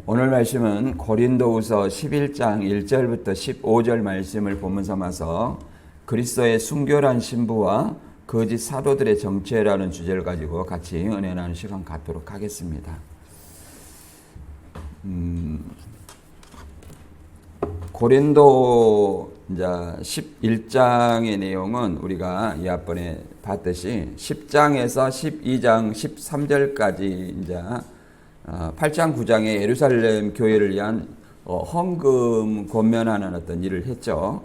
오늘 말씀은 고린도후서 11장 1절부터 15절 말씀을 본문 삼아서 그리스도의 순결한 신부와 거짓 사도들의 정체라는 주제를 가지고 같이 은혜 나누는 시간 갖도록 하겠습니다. 고린도 11장의 내용은 우리가 이 앞번에 봤듯이 10장에서 12장 13절까지 이제 8장 9장에 예루살렘 교회를 위한 헌금 권면하는 어떤 일을 했죠.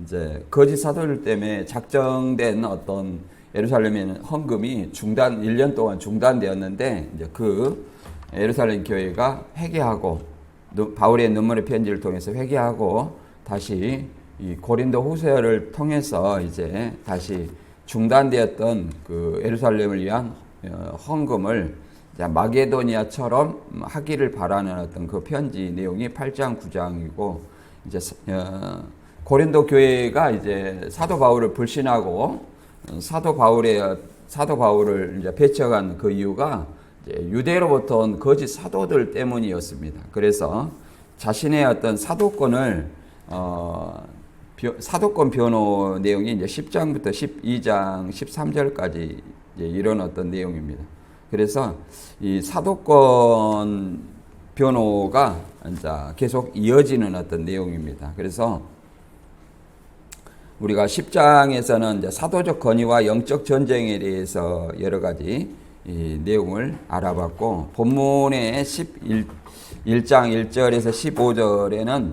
이제 거짓 사도들 때문에 작정된 어떤 예루살렘의 헌금이 1년 동안 중단되었는데 이제 그 예루살렘 교회가 회개하고 바울의 눈물의 편지를 통해서 회개하고 다시 이 고린도 후서를 통해서 이제 다시 중단되었던 그 예루살렘을 위한 헌금을 마게도니아처럼 하기를 바라는 어떤 그 편지 내용이 8장 9장이고 이제 고린도 교회가 이제 사도 바울을 불신하고 사도 바울을 이제 배척한 그 이유가 이제 유대로부터 온 거짓 사도들 때문이었습니다. 그래서 자신의 어떤 사도권을 사도권 변호 내용이 이제 10장부터 12장 13절까지 이제 이런 어떤 내용입니다. 그래서 이 사도권 변호가 이제 계속 이어지는 어떤 내용입니다. 그래서 우리가 10장에서는 이제 사도적 건의와 영적 전쟁에 대해서 여러 가지 이 내용을 알아봤고, 본문의 1장 1절에서 15절에는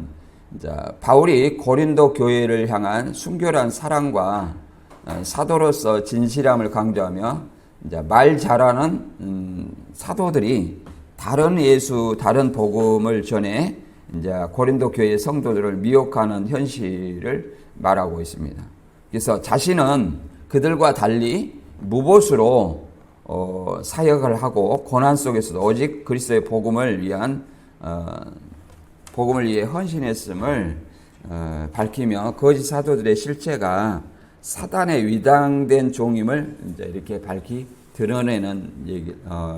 이제 바울이 고린도 교회를 향한 순결한 사랑과 사도로서 진실함을 강조하며 이제 말 잘하는 사도들이 다른 복음을 전해 이제 고린도 교회 성도들을 미혹하는 현실을 말하고 있습니다. 그래서 자신은 그들과 달리 무보수로 사역을 하고 고난 속에서도 오직 그리스도의 복음을 위해 헌신했음을 밝히며 거짓 사도들의 실체가 사단의 위당된 종임을 이제 이렇게 밝히 드러내는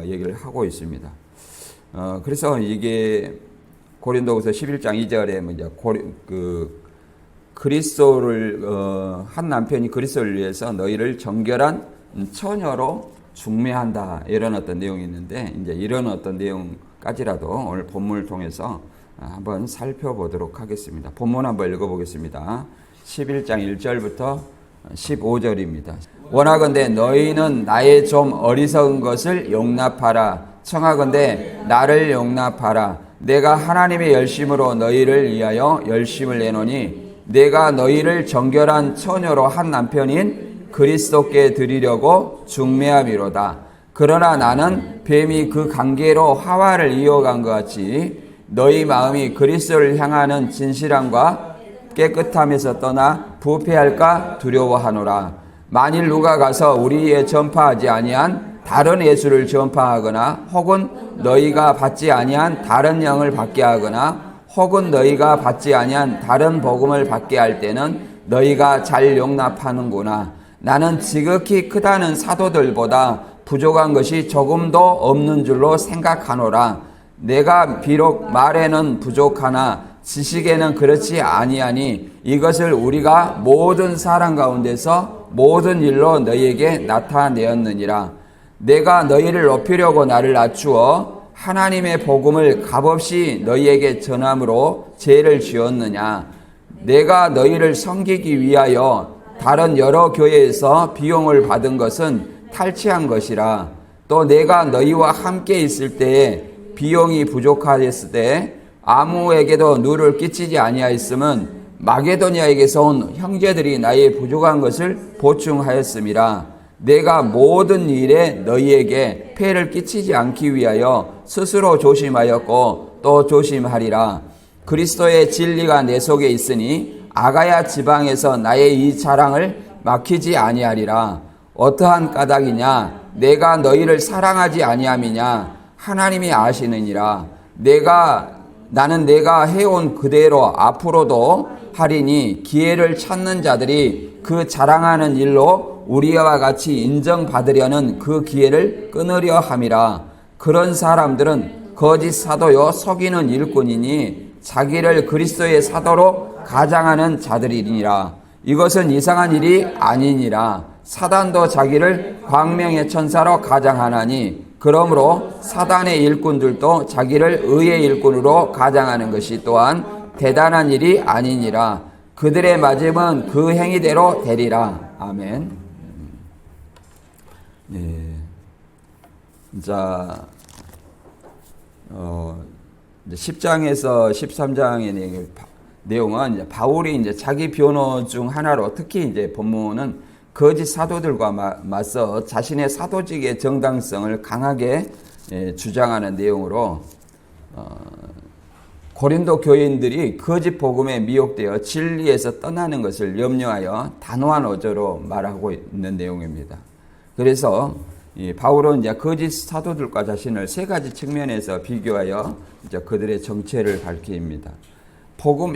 얘기를 하고 있습니다. 그래서 이게 고린도후서 11장 2절에 이제 그리스도를 한 남편이 그리스도를 위해서 너희를 정결한 처녀로 중매한다, 이런 어떤 내용이 있는데 이제 이런 어떤 내용까지라도 오늘 본문을 통해서 한번 살펴보도록 하겠습니다. 본문 한번 읽어보겠습니다. 11장 1절부터 15절입니다. 원하건대 너희는 나의 좀 어리석은 것을 용납하라. 청하건대 나를 용납하라. 내가 하나님의 열심으로 너희를 위하여 열심을 내노니 내가 너희를 정결한 처녀로 한 남편인 그리스도께 드리려고 중매함이로다. 그러나 나는 뱀이 그 관계로 하와를 이어간 것 같이 너희 마음이 그리스도를 향하는 진실함과 깨끗함에서 떠나 부패할까 두려워하노라. 만일 누가 가서 우리에 전파하지 아니한 다른 예수를 전파하거나 혹은 너희가 받지 아니한 다른 영을 받게 하거나 혹은 너희가 받지 아니한 다른 복음을 받게 할 때는 너희가 잘 용납하는구나. 나는 지극히 크다는 사도들보다 부족한 것이 조금도 없는 줄로 생각하노라. 내가 비록 말에는 부족하나 지식에는 그렇지 아니하니 이것을 우리가 모든 사람 가운데서 모든 일로 너희에게 나타내었느니라. 내가 너희를 높이려고 나를 낮추어 하나님의 복음을 값없이 너희에게 전함으로 죄를 지었느냐. 내가 너희를 섬기기 위하여 다른 여러 교회에서 비용을 받은 것은 탈취한 것이라. 또 내가 너희와 함께 있을 때에 비용이 부족하였을 때 아무에게도 누를 끼치지 아니하였음은 마게도니아에게서 온 형제들이 나의 부족한 것을 보충하였음이라. 내가 모든 일에 너희에게 폐를 끼치지 않기 위하여 스스로 조심하였고 또 조심하리라. 그리스도의 진리가 내 속에 있으니 아가야 지방에서 나의 이 자랑을 막히지 아니하리라. 어떠한 까닭이냐? 내가 너희를 사랑하지 아니함이냐? 하나님이 아시느니라. 나는 내가 해온 그대로 앞으로도 하리니 기회를 찾는 자들이 그 자랑하는 일로 우리와 같이 인정받으려는 그 기회를 끊으려 함이라. 그런 사람들은 거짓 사도요 속이는 일꾼이니 자기를 그리스도의 사도로 가장하는 자들이니라. 이것은 이상한 일이 아니니라. 사단도 자기를 광명의 천사로 가장하나니 그러므로 사단의 일꾼들도 자기를 의의 일꾼으로 가장하는 것이 또한 대단한 일이 아니니라. 그들의 맞음은 그 행위대로 되리라. 아멘. 네. 자, 10장에서 13장의 내용은 이제 바울이 이제 자기 변호 중 하나로 특히 이제 본문은 거짓 사도들과 맞서 자신의 사도직의 정당성을 강하게 주장하는 내용으로 고린도 교인들이 거짓 복음에 미혹되어 진리에서 떠나는 것을 염려하여 단호한 어조로 말하고 있는 내용입니다. 그래서 바울은 이제 거짓 사도들과 자신을 세 가지 측면에서 비교하여 이제 그들의 정체를 밝힙니다.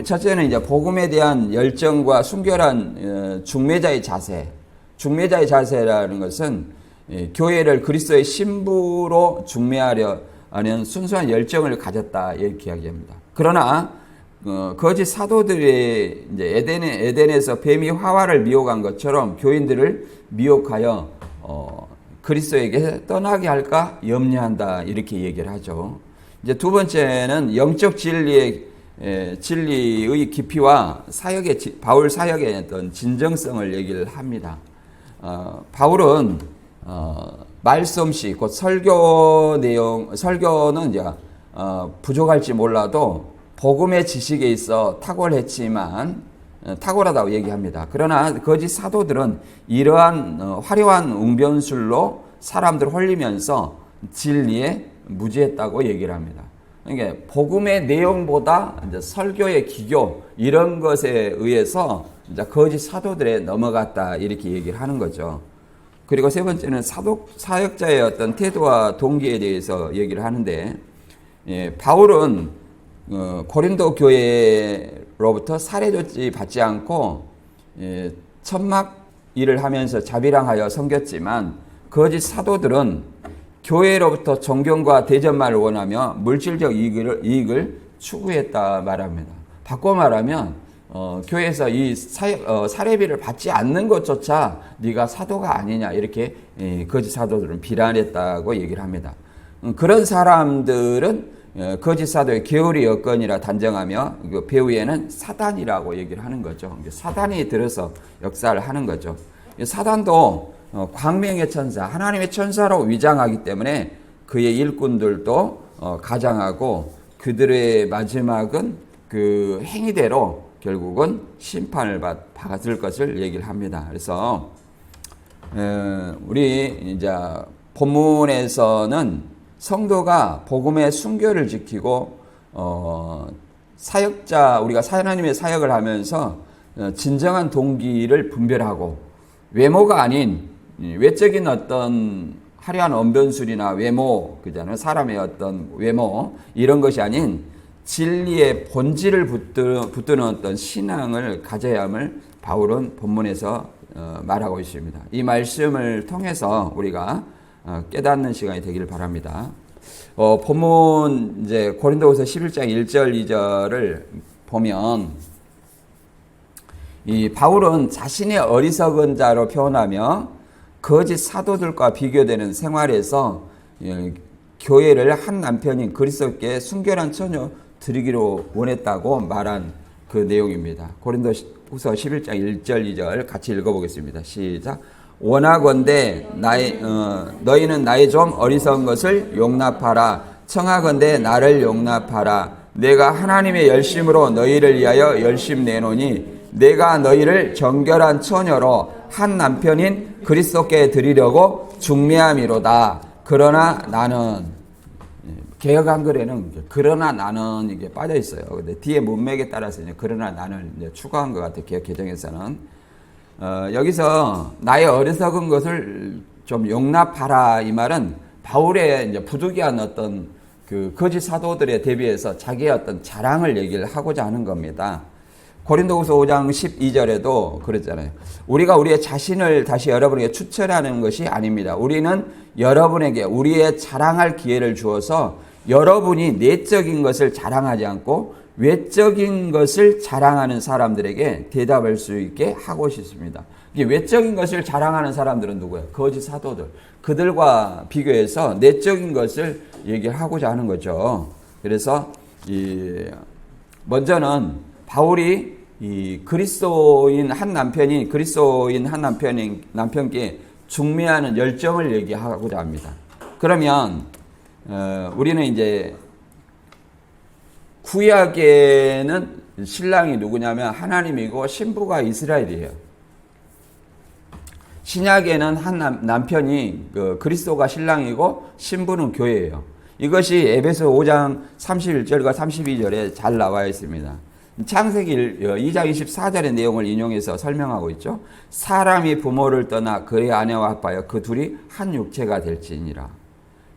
첫째는 이제 복음에 대한 열정과 순결한 중매자의 자세. 중매자의 자세라는 것은 교회를 그리스도의 신부로 중매하려 하는 순수한 열정을 가졌다 이렇게 이야기합니다. 그러나 거짓 사도들의 이제 에덴에서 뱀이 하와를 미혹한 것처럼 교인들을 미혹하여 그리스도에게 떠나게 할까 염려한다 이렇게 얘기를 하죠. 이제 두 번째는 영적 진리의 깊이와 바울 사역의 어떤 진정성을 얘기를 합니다. 바울은 말씀시 곧 설교는 이제 부족할지 몰라도 복음의 지식에 있어 탁월하다고 얘기합니다. 그러나 거짓 사도들은 이러한 화려한 웅변술로 사람들을 홀리면서 진리에 무지했다고 얘기를 합니다. 그러니까 복음의 내용보다 이제 설교의 기교 이런 것에 의해서 이제 거짓 사도들에 넘어갔다 이렇게 얘기를 하는 거죠. 그리고 세 번째는 사역자의 어떤 태도와 동기에 대해서 얘기를 하는데 바울은 고린도 교회로부터 살해조치 받지 않고 천막 일을 하면서 자비랑하여 섬겼지만 거짓 사도들은 교회로부터 존경과 대접만을 원하며 물질적 이익을 추구했다 말합니다. 바꿔 말하면 교회에서 이 사례비를 받지 않는 것조차 네가 사도가 아니냐 이렇게 거짓 사도들은 비난했다고 얘기를 합니다. 그런 사람들은 거짓 사도의 게으리 여건이라 단정하며 그 배후에는 사단이라고 얘기를 하는 거죠. 사단이 들어서 역사를 하는 거죠. 사단도 광명의 천사, 하나님의 천사로 위장하기 때문에 그의 일꾼들도 가장하고 그들의 마지막은 그 행위대로 결국은 심판을 받을 것을 얘기를 합니다. 그래서 우리 이제 본문에서는 성도가 복음의 순결을 지키고 우리가 하나님의 사역을 하면서 진정한 동기를 분별하고 외모가 아닌 외적인 어떤 화려한 언변술이나 외모, 그잖아요. 사람의 어떤 외모 이런 것이 아닌 진리의 본질을 붙드는 어떤 신앙을 가져야 함을 바울은 본문에서 말하고 있습니다. 이 말씀을 통해서 우리가 깨닫는 시간이 되기를 바랍니다. 본문 이제 고린도후서 11장 1절 2절을 보면 이 바울은 자신의 어리석은 자로 표현하며 거짓 사도들과 비교되는 생활에서 교회를 한 남편인 그리스도께 순결한 처녀 드리기로 원했다고 말한 그 내용입니다. 고린도후서 11장 1절 2절 같이 읽어보겠습니다. 시작. 원하건대 너희는 나의 좀 어리석은 것을 용납하라. 청하건대 나를 용납하라. 내가 하나님의 열심으로 너희를 위하여 열심 내노니 내가 너희를 정결한 처녀로 한 남편인 그리스도께 드리려고 중매함이로다. 그러나 나는 개역 한글에는 그러나 나는 이게 빠져 있어요. 근데 뒤에 문맥에 따라서 이제 그러나 나는 이제 추가한 것 같아요. 개역 개정에서는 여기서 나의 어리석은 것을 좀 용납하라 이 말은 바울의 이제 부득이한 어떤 그 거짓 사도들에 대비해서 자기의 어떤 자랑을 얘기를 하고자 하는 겁니다. 고린도후서 5장 12절에도 그랬잖아요. 우리가 우리의 자신을 다시 여러분에게 추천하는 것이 아닙니다. 우리는 여러분에게 우리의 자랑할 기회를 주어서 여러분이 내적인 것을 자랑하지 않고 외적인 것을 자랑하는 사람들에게 대답할 수 있게 하고 싶습니다. 이게 외적인 것을 자랑하는 사람들은 누구예요? 거짓 사도들. 그들과 비교해서 내적인 것을 얘기하고자 하는 거죠. 그래서 먼저는 바울이 그리스도인 한 남편께 중매하는 열정을 얘기하고자 합니다. 그러면 우리는 이제 구약에는 신랑이 누구냐면 하나님이고 신부가 이스라엘이에요. 신약에는 한 남편이 그리스도가 신랑이고 신부는 교회예요. 이것이 에베소 5장 31절과 32절에 잘 나와 있습니다. 창세기 2장 24절의 내용을 인용해서 설명하고 있죠. 사람이 부모를 떠나 그의 아내와 합하여 그 둘이 한 육체가 될지니라.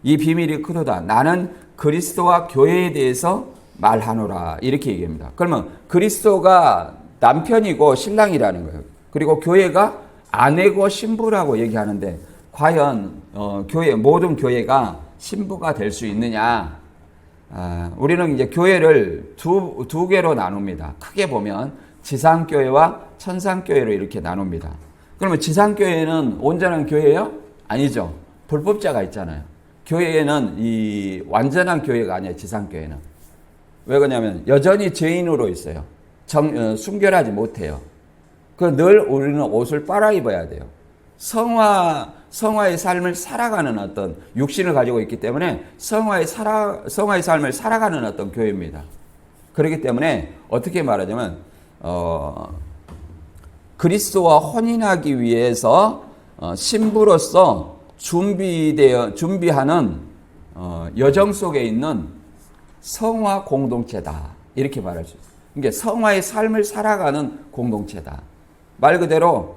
이 비밀이 크도다. 나는 그리스도와 교회에 대해서 말하노라. 이렇게 얘기합니다. 그러면 그리스도가 남편이고 신랑이라는 거예요. 그리고 교회가 아내고 신부라고 얘기하는데 과연 모든 교회가 신부가 될 수 있느냐? 우리는 이제 교회를 두 개로 나눕니다. 크게 보면 지상교회와 천상교회로 이렇게 나눕니다. 그러면 지상교회는 온전한 교회예요? 아니죠. 불법자가 있잖아요. 교회에는 이 완전한 교회가 아니에요. 지상교회는. 왜 그러냐면 여전히 죄인으로 있어요. 순결하지 못해요. 늘 우리는 옷을 빨아입어야 돼요. 성화의 삶을 살아가는 어떤 육신을 가지고 있기 때문에 성화의 삶을 살아가는 어떤 교회입니다. 그렇기 때문에 어떻게 말하자면 그리스도와 혼인하기 위해서 신부로서 준비하는 여정 속에 있는 성화 공동체다. 이렇게 말할 수 있어요. 그러니까 성화의 삶을 살아가는 공동체다. 말 그대로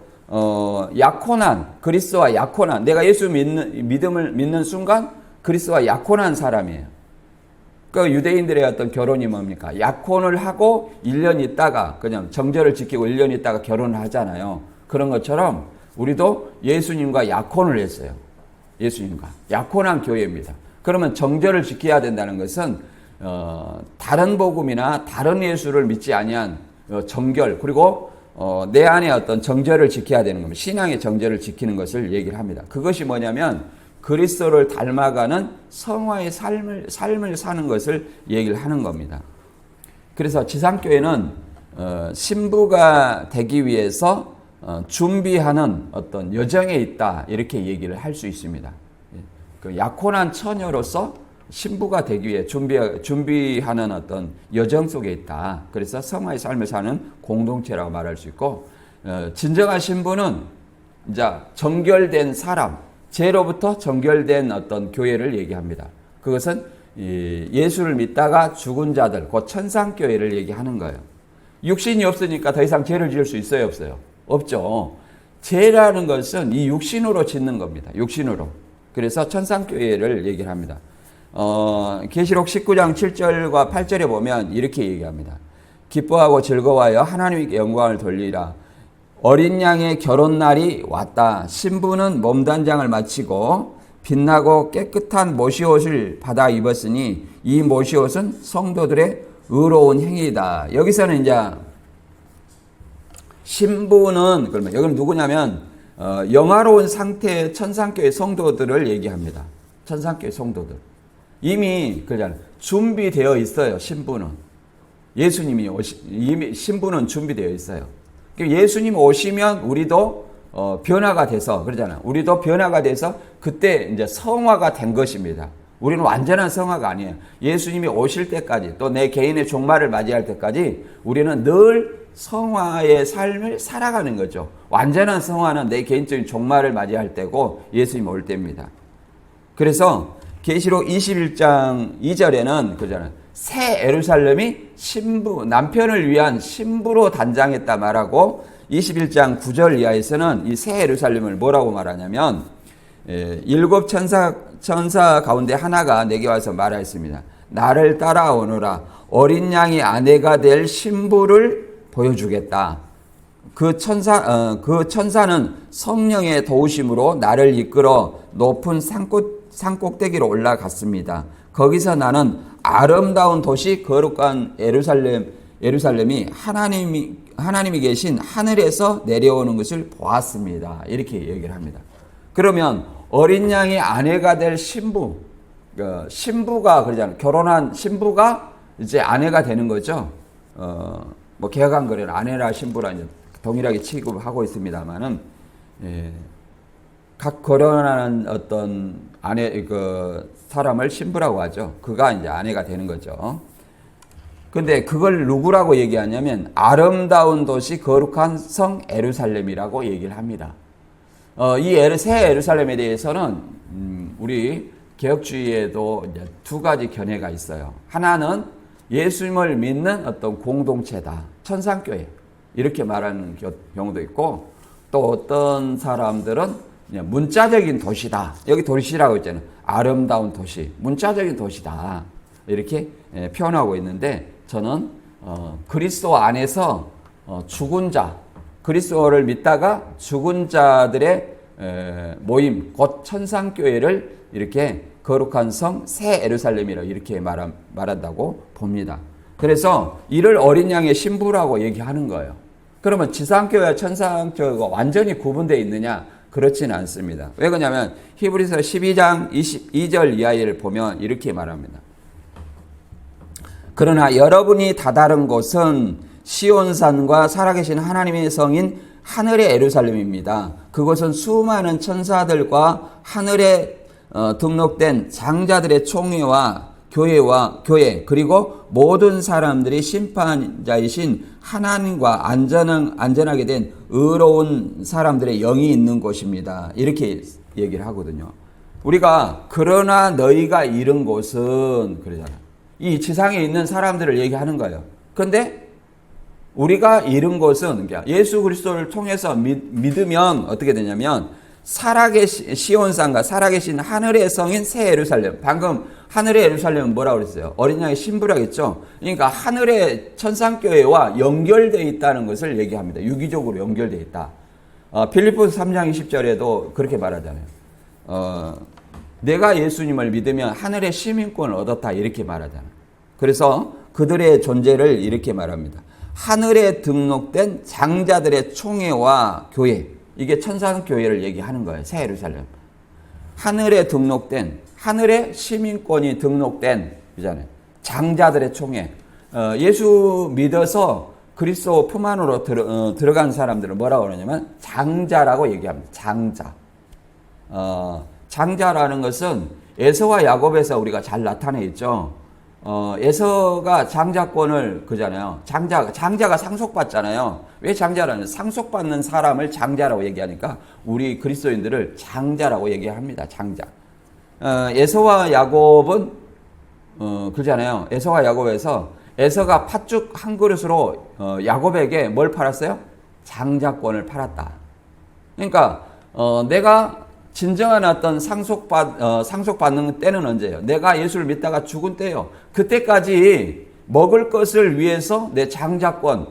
그리스도와 약혼한, 내가 예수 믿음을 믿는 순간 그리스도와 약혼한 사람이에요. 그 유대인들의 어떤 결혼이 뭡니까? 약혼을 하고 1년 있다가 그냥 정절을 지키고 1년 있다가 결혼을 하잖아요. 그런 것처럼 우리도 예수님과 약혼을 했어요. 예수님과 약혼한 교회입니다. 그러면 정절을 지켜야 된다는 것은 다른 복음이나 다른 예수를 믿지 아니한 정결, 그리고 내 안에 어떤 정절을 지켜야 되는 겁니다. 신앙의 정절을 지키는 것을 얘기를 합니다. 그것이 뭐냐면 그리스도를 닮아가는 성화의 삶을 사는 것을 얘기를 하는 겁니다. 그래서 지상교회는 신부가 되기 위해서 준비하는 어떤 여정에 있다, 이렇게 얘기를 할 수 있습니다. 그 약혼한 처녀로서 신부가 되기 위해 준비하는 어떤 여정 속에 있다. 그래서 성화의 삶을 사는 공동체라고 말할 수 있고, 진정한 신부는 이제 정결된 사람, 죄로부터 정결된 어떤 교회를 얘기합니다. 그것은 예수를 믿다가 죽은 자들, 곧 천상교회를 얘기하는 거예요. 육신이 없으니까 더 이상 죄를 지을 수 있어요, 없어요? 없죠. 죄라는 것은 이 육신으로 짓는 겁니다. 육신으로. 그래서 천상교회를 얘기를 합니다. 계시록 19장 7절과 8절에 보면 이렇게 얘기합니다. 기뻐하고 즐거워하여 하나님께 영광을 돌리라. 어린 양의 결혼날이 왔다. 신부는 몸단장을 마치고 빛나고 깨끗한 모시옷을 받아 입었으니 이 모시옷은 성도들의 의로운 행위다. 여기서는 이제 신부는, 그러면 여기는 누구냐면 영화로운 상태의 천상교회 성도들을 얘기합니다. 천상교회 성도들. 이미 그러잖아요. 준비되어 있어요. 신부는. 이미 신부는 준비되어 있어요. 예수님 오시면 우리도 변화가 돼서 그러잖아요. 우리도 변화가 돼서 그때 이제 성화가 된 것입니다. 우리는 완전한 성화가 아니에요. 예수님이 오실 때까지, 또 내 개인의 종말을 맞이할 때까지 우리는 늘 성화의 삶을 살아가는 거죠. 완전한 성화는 내 개인적인 종말을 맞이할 때고 예수님 올 때입니다. 그래서 계시록 21장 2절에는 그러잖아요. 새 예루살렘이 남편을 위한 신부로 단장했다 말하고, 21장 9절 이하에서는 이 새 예루살렘을 뭐라고 말하냐면 7 천사 가운데 하나가 내게 와서 말하였습니다. 나를 따라오너라. 어린 양의 아내가 될 신부를 보여주겠다. 그 천사는 성령의 도우심으로 나를 이끌어 높은 산꼭대기로 올라갔습니다. 거기서 나는 아름다운 도시 거룩한 예루살렘이 하나님이 계신 하늘에서 내려오는 것을 보았습니다. 이렇게 얘기를 합니다. 그러면 어린 양의 아내가 될 신부가 그러잖아요. 결혼한 신부가 이제 아내가 되는 거죠. 뭐 개혁한 거래는 아내라 신부라 이제 동일하게 취급하고 있습니다만은, 각 결혼하는 어떤 사람을 신부라고 하죠. 그가 이제 아내가 되는 거죠. 근데 그걸 누구라고 얘기하냐면 아름다운 도시 거룩한 성 예루살렘이라고 얘기를 합니다. 이 새 예루살렘에 대해서는 우리 개혁주의에도 이제 두 가지 견해가 있어요. 하나는 예수님을 믿는 어떤 공동체다. 천상교회. 이렇게 말하는 경우도 있고, 또 어떤 사람들은 문자적인 도시다. 여기 도시라고 있잖아요. 아름다운 도시. 문자적인 도시다. 이렇게 표현하고 있는데, 저는 그리스도 안에서 죽은 자, 그리스도를 믿다가 죽은 자들의 모임, 곧 천상교회를 이렇게 거룩한 성 새 예루살렘이라 이렇게 말한다고 봅니다. 그래서 이를 어린 양의 신부라고 얘기하는 거예요. 그러면 지상교회와 천상교회가 완전히 구분되어 있느냐? 그렇지는 않습니다. 왜 그러냐면 히브리서 12장 22절 이하를 보면 이렇게 말합니다. 그러나 여러분이 다다른 곳은 시온산과 살아계신 하나님의 성인 하늘의 예루살렘입니다. 그곳은 수많은 천사들과 하늘에 등록된 장자들의 총회와 교회 그리고 모든 사람들이 심판자이신 하나님과 안전하게 된 의로운 사람들의 영이 있는 곳입니다. 이렇게 얘기를 하거든요. 우리가 그러나 너희가 이른 곳은 그러잖아요. 이 지상에 있는 사람들을 얘기하는 거예요. 그런데 우리가 이른 곳은 예수 그리스도를 통해서 믿으면 어떻게 되냐면 살아계신 시온산과 살아계신 하늘의 성인 새 예루살렘. 방금 하늘의 예루살렘은 뭐라고 그랬어요? 어린 양의 신부라고 했죠. 그러니까 하늘의 천상교회와 연결되어 있다는 것을 얘기합니다. 유기적으로 연결되어 있다. 빌립보서 3장 20절에도 그렇게 말하잖아요. 내가 예수님을 믿으면 하늘의 시민권을 얻었다 이렇게 말하잖아요. 그래서 그들의 존재를 이렇게 말합니다. 하늘에 등록된 장자들의 총회와 교회. 이게 천상교회를 얘기하는 거예요. 새 예루살렘. 하늘에 등록된, 하늘의 시민권이 등록된, 그잖아요. 장자들의 총회. 예수 믿어서 그리스도 품 안으로 들어간 사람들을 뭐라고 그러냐면 장자라고 얘기합니다. 장자. 장자라는 것은 에서와 야곱에서 우리가 잘 나타내 있죠. 에서가 장자권을 그잖아요. 장자가 상속받잖아요. 왜 장자라는? 상속받는 사람을 장자라고 얘기하니까 우리 그리스도인들을 장자라고 얘기합니다. 장자. 에서와 야곱은 그잖아요. 에서와 야곱에서 에서가 팥죽 한 그릇으로 야곱에게 뭘 팔았어요? 장자권을 팔았다. 그러니까 내가 진정한 어떤 상속받는 때는 언제예요? 내가 예수를 믿다가 죽은 때요. 그때까지 먹을 것을 위해서 내 장자권을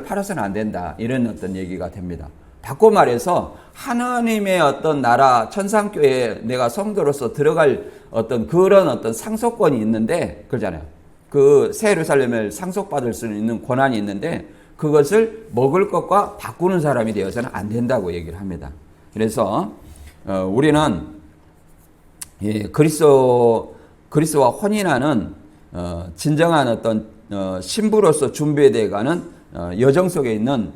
팔아서는 안 된다. 이런 어떤 얘기가 됩니다. 바꿔 말해서 하나님의 어떤 나라 천상교회에 내가 성도로서 들어갈 어떤 그런 어떤 상속권이 있는데 그러잖아요. 그 새 예루살렘을 상속받을 수 있는 권한이 있는데 그것을 먹을 것과 바꾸는 사람이 되어서는 안 된다고 얘기를 합니다. 그래서 우리는 그리스도와 혼인하는 진정한 어떤 신부로서 준비되어가는 여정 속에 있는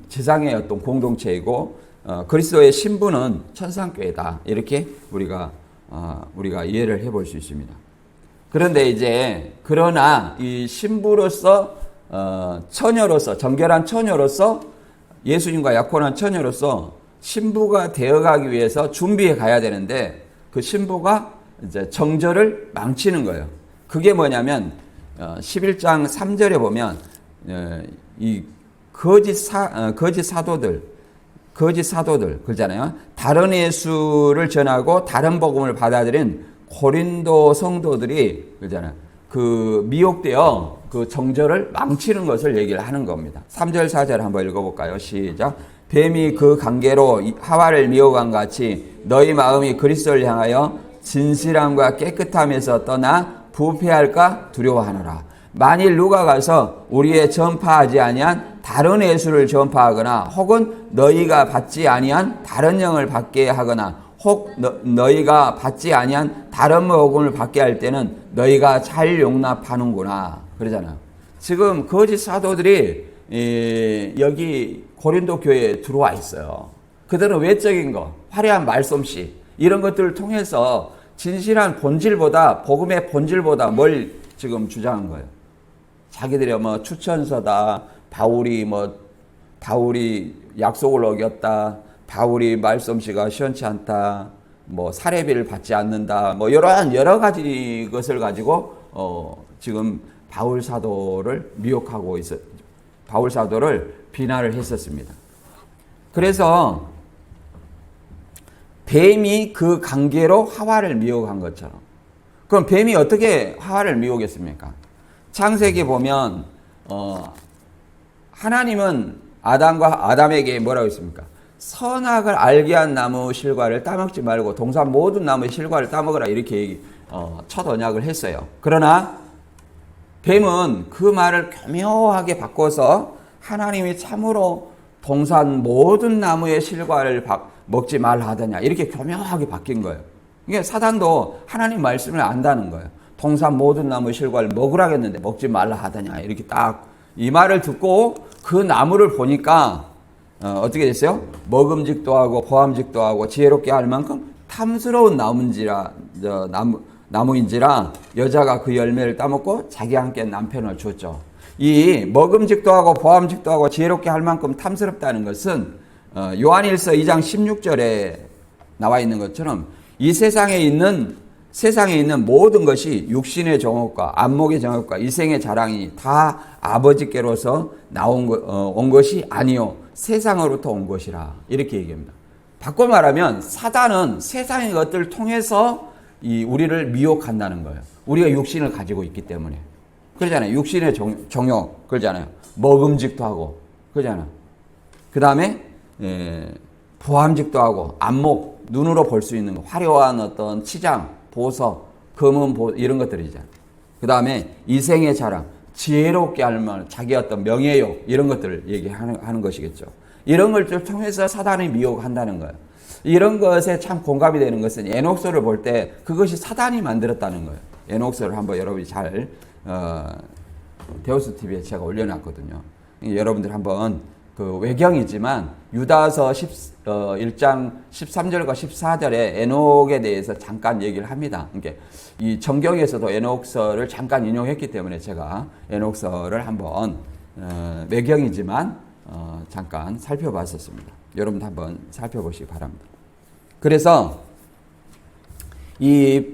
지상의 어떤 공동체이고 그리스도의 신부는 천상교회다. 이렇게 우리가 이해를 해볼 수 있습니다. 그런데 이제 그러나 이 신부로서 처녀로서 정결한 처녀로서 예수님과 약혼한 처녀로서 신부가 되어가기 위해서 준비해 가야 되는데 그 신부가 이제 정절을 망치는 거예요. 그게 뭐냐면 11장 3절에 보면 이 거짓 사도들 그러잖아요. 다른 예수를 전하고 다른 복음을 받아들인 고린도 성도들이 그러잖아요. 그 미혹되어 그 정절을 망치는 것을 얘기를 하는 겁니다. 3절 4절 한번 읽어볼까요? 시작. 뱀이 그 관계로 하와를 미혹한 같이 너희 마음이 그리스도를 향하여 진실함과 깨끗함에서 떠나 부패할까 두려워하노라. 만일 누가 가서 우리의 전파하지 아니한 다른 예수를 전파하거나 혹은 너희가 받지 아니한 다른 영을 받게 하거나 혹 너희가 받지 아니한 다른 복음을 받게 할 때는 너희가 잘 용납하는구나 그러잖아. 지금 거짓 사도들이 여기 고린도 교회에 들어와 있어요. 그들은 외적인 거, 화려한 말솜씨 이런 것들을 통해서 진실한 본질보다 복음의 본질보다 뭘 지금 주장한 거예요. 자기들이 뭐 추천서다, 바울이 약속을 어겼다, 바울이 말솜씨가 시원치 않다, 뭐 사례비를 받지 않는다, 뭐 여러 가지 것을 가지고 지금 바울 사도를 미혹하고 바울 사도를 비난을 했었습니다. 그래서 뱀이 그 관계로 하와를 미혹한 것처럼. 그럼 뱀이 어떻게 하와를 미혹했습니까? 창세기 보면 하나님은 아담에게 뭐라고 했습니까? 선악을 알게 한 나무 실과를 따먹지 말고 동산 모든 나무의 실과를 따먹으라 이렇게 첫 언약을 했어요. 그러나 뱀은 그 말을 교묘하게 바꿔서 하나님이 참으로 동산 모든 나무의 실과를 먹지 말라 하더냐 이렇게 교묘하게 바뀐 거예요. 이게 사단도 하나님 말씀을 안다는 거예요. 동산 모든 나무의 실과를 먹으라 했는데 먹지 말라 하더냐 이렇게 딱 이 말을 듣고 그 나무를 보니까 어떻게 됐어요? 먹음직도 하고 보암직도 하고 지혜롭게 할 만큼 탐스러운 나무인지라 여자가 그 열매를 따먹고 자기와 함께 남편을 줬죠. 이 먹음직도 하고 보암직도 하고 지혜롭게 할 만큼 탐스럽다는 것은 요한일서 2장 16절에 나와 있는 것처럼 이 세상에 있는 모든 것이 육신의 정욕과 안목의 정욕과 이생의 자랑이 다 아버지께로서 온 것이 아니요 세상으로부터 온 것이라 이렇게 얘기합니다. 바꿔 말하면 사단은 세상의 것들을 통해서 우리를 미혹한다는 거예요. 우리가 육신을 가지고 있기 때문에. 그러잖아요. 육신의 정욕 그러잖아요. 먹음직도 하고 그러잖아요. 그 다음에 보암직도 하고 안목 눈으로 볼 수 있는 거, 화려한 어떤 치장 보석, 금은 이런 것들이죠. 그 다음에 이생의 자랑, 지혜롭게 할 말, 자기 어떤 명예욕 이런 것들을 얘기하는 것이겠죠. 이런 것들을 통해서 사단이 미혹한다는 거예요. 이런 것에 참 공감이 되는 것은 에녹서를 볼 때 그것이 사단이 만들었다는 거예요. 에녹서를 한번 여러분이 잘 데오스 TV에 제가 올려놨거든요. 여러분들 한번 그 외경이지만 유다서 1장 13절과 14절에 에녹에 대해서 잠깐 얘기를 합니다. 그러니까 이 정경에서도 에녹서를 잠깐 인용했기 때문에 제가 에녹서를 한번 외경이지만 잠깐 살펴봤었습니다. 여러분도 한번 살펴보시기 바랍니다. 그래서 이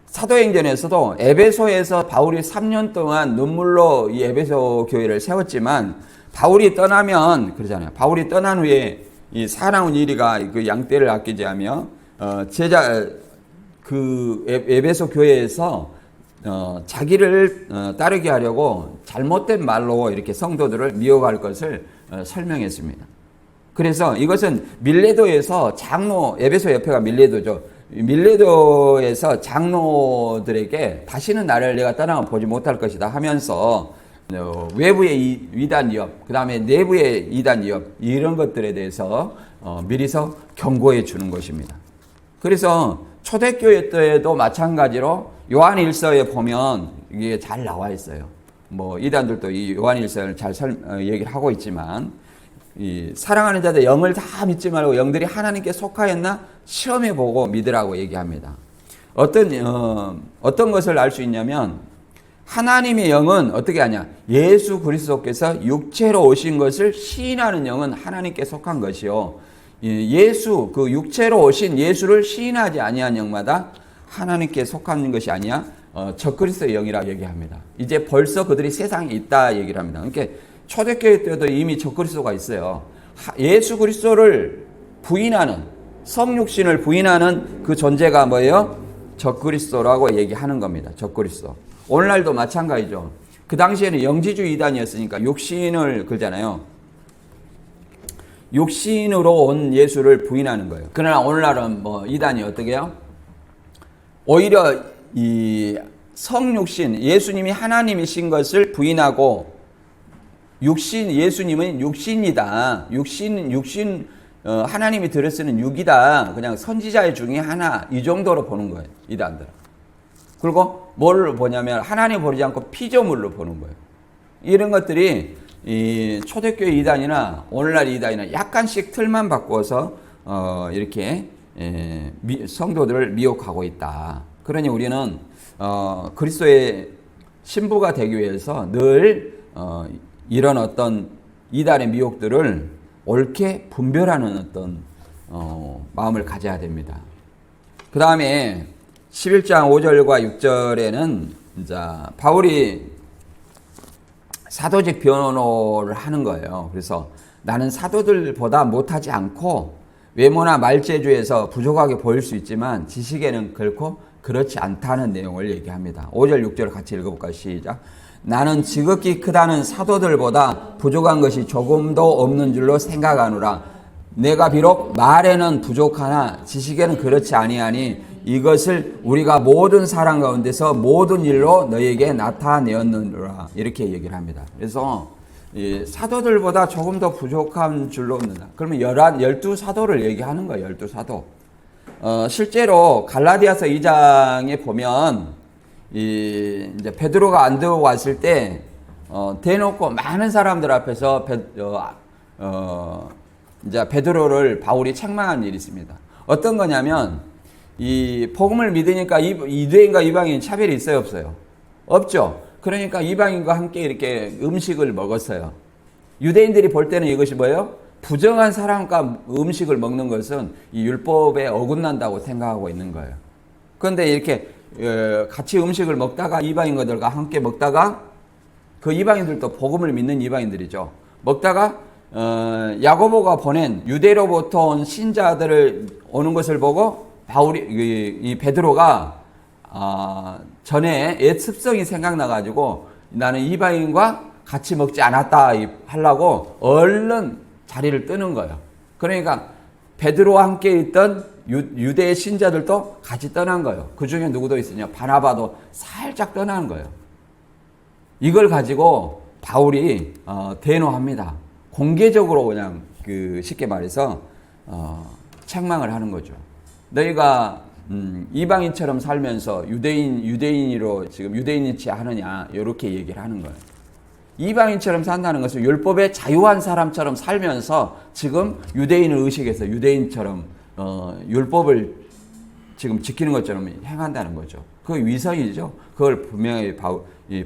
사도행전에서도 에베소에서 바울이 3년 동안 눈물로 이 에베소 교회를 세웠지만 바울이 떠나면 그러잖아요. 바울이 떠난 후에 이 사나운 이리가 그 양떼를 아끼지 하며 그 에베소 교회에서 자기를 따르게 하려고 잘못된 말로 이렇게 성도들을 미혹할 것을 설명했습니다. 그래서 이것은 밀레도에서 에베소 옆에가 밀레도죠. 밀레도에서 장로들에게 다시는 나를 내가 떠나면 보지 못할 것이다 하면서 외부의 이단 위협, 그 다음에 내부의 이단 위협 이런 것들에 대해서 미리서 경고해 주는 것입니다. 그래서 초대교회 때도 마찬가지로 요한일서에 보면 이게 잘 나와 있어요. 뭐 이단들도 이 요한일서를 잘 얘기를 하고 있지만 이 사랑하는 자들 영을 다 믿지 말고 영들이 하나님께 속하였나 시험해 보고 믿으라고 얘기합니다. 어떤 것을 알 수 있냐면 하나님의 영은 어떻게 하냐? 예수 그리스도께서 육체로 오신 것을 시인하는 영은 하나님께 속한 것이요. 예수 그 육체로 오신 예수를 시인하지 아니한 영마다 하나님께 속한 것이 아니야. 적그리스도의 영이라 얘기합니다. 이제 벌써 그들이 세상에 있다 얘기를 합니다. 그러니까 초대교회 때도 이미 적그리스도가 있어요. 예수 그리스도를 부인하는 성육신을 부인하는 그 존재가 뭐예요? 적그리스도라고 얘기하는 겁니다. 적그리스도. 오늘날도 마찬가지죠. 그 당시에는 영지주의 이단이었으니까 육신을 그러잖아요. 육신으로 온 예수를 부인하는 거예요. 그러나 오늘날은 뭐 이단이 어떻게 해요? 오히려 이 성육신, 예수님이 하나님이신 것을 부인하고 예수님은 육신이다. 하나님이 들어쓰는 육이다. 그냥 선지자의 중에 하나, 이 정도로 보는 거예요. 이단들은. 그리고 뭘 보냐면 하나님 버리지 않고 피조물로 보는 거예요. 이런 것들이 이 초대교회 이단이나 오늘날 이단이나 약간씩 틀만 바꿔서 이렇게 성도들을 미혹하고 있다. 그러니 우리는 그리스도의 신부가 되기 위해서 늘 이런 어떤 이단의 미혹들을 옳게 분별하는 어떤 마음을 가져야 됩니다. 그 다음에 11장 5절과 6절에는 이제 바울이 사도직 변호를 하는 거예요. 그래서 나는 사도들보다 못하지 않고 외모나 말재주에서 부족하게 보일 수 있지만 지식에는 결코 그렇지 않다는 내용을 얘기합니다. 5절 6절 같이 읽어볼까요? 시작. 나는 지극히 크다는 사도들보다 부족한 것이 조금도 없는 줄로 생각하노라. 내가 비록 말에는 부족하나 지식에는 그렇지 아니하니 이것을 우리가 모든 사람 가운데서 모든 일로 너에게 나타내었느니라. 이렇게 얘기를 합니다. 그래서 사도들보다 조금 더 부족한 줄로 없는다. 그러면 12사도를 얘기하는 거예요. 12사도. 실제로 갈라디아서 2장에 보면 이제 베드로가 안 들어왔을 때 대놓고 많은 사람들 앞에서 이제 베드로를 바울이 책망한 일이 있습니다. 어떤 거냐면 이 복음을 믿으니까 유대인과 이방인 차별이 있어요, 없어요? 없죠. 그러니까 이방인과 함께 이렇게 음식을 먹었어요. 유대인들이 볼 때는 이것이 뭐예요? 부정한 사람과 음식을 먹는 것은 이 율법에 어긋난다고 생각하고 있는 거예요. 그런데 이렇게 같이 음식을 먹다가 이방인들과 함께 먹다가 그 이방인들도 복음을 믿는 이방인들이죠. 먹다가 야고보가 보낸 유대로부터 온 신자들을 오는 것을 보고 이 베드로가 전에 옛 습성이 생각나가지고 나는 이방인과 같이 먹지 않았다 하려고 얼른 자리를 뜨는 거예요. 그러니까 베드로와 함께 있던 유대 신자들도 같이 떠난 거예요. 그 중에 누구도 있으냐? 바나바도 살짝 떠나는 거예요. 이걸 가지고 바울이 대노합니다. 공개적으로 그냥 쉽게 말해서 책망을 하는 거죠. 너희가 이방인처럼 살면서 유대인으로 지금 유대인이치 하느냐 이렇게 얘기를 하는 거예요. 이방인처럼 산다는 것은 율법에 자유한 사람처럼 살면서 지금 유대인을 의식해서 유대인처럼 율법을 지금 지키는 것처럼 행한다는 거죠. 그게 위선이죠. 그걸 분명히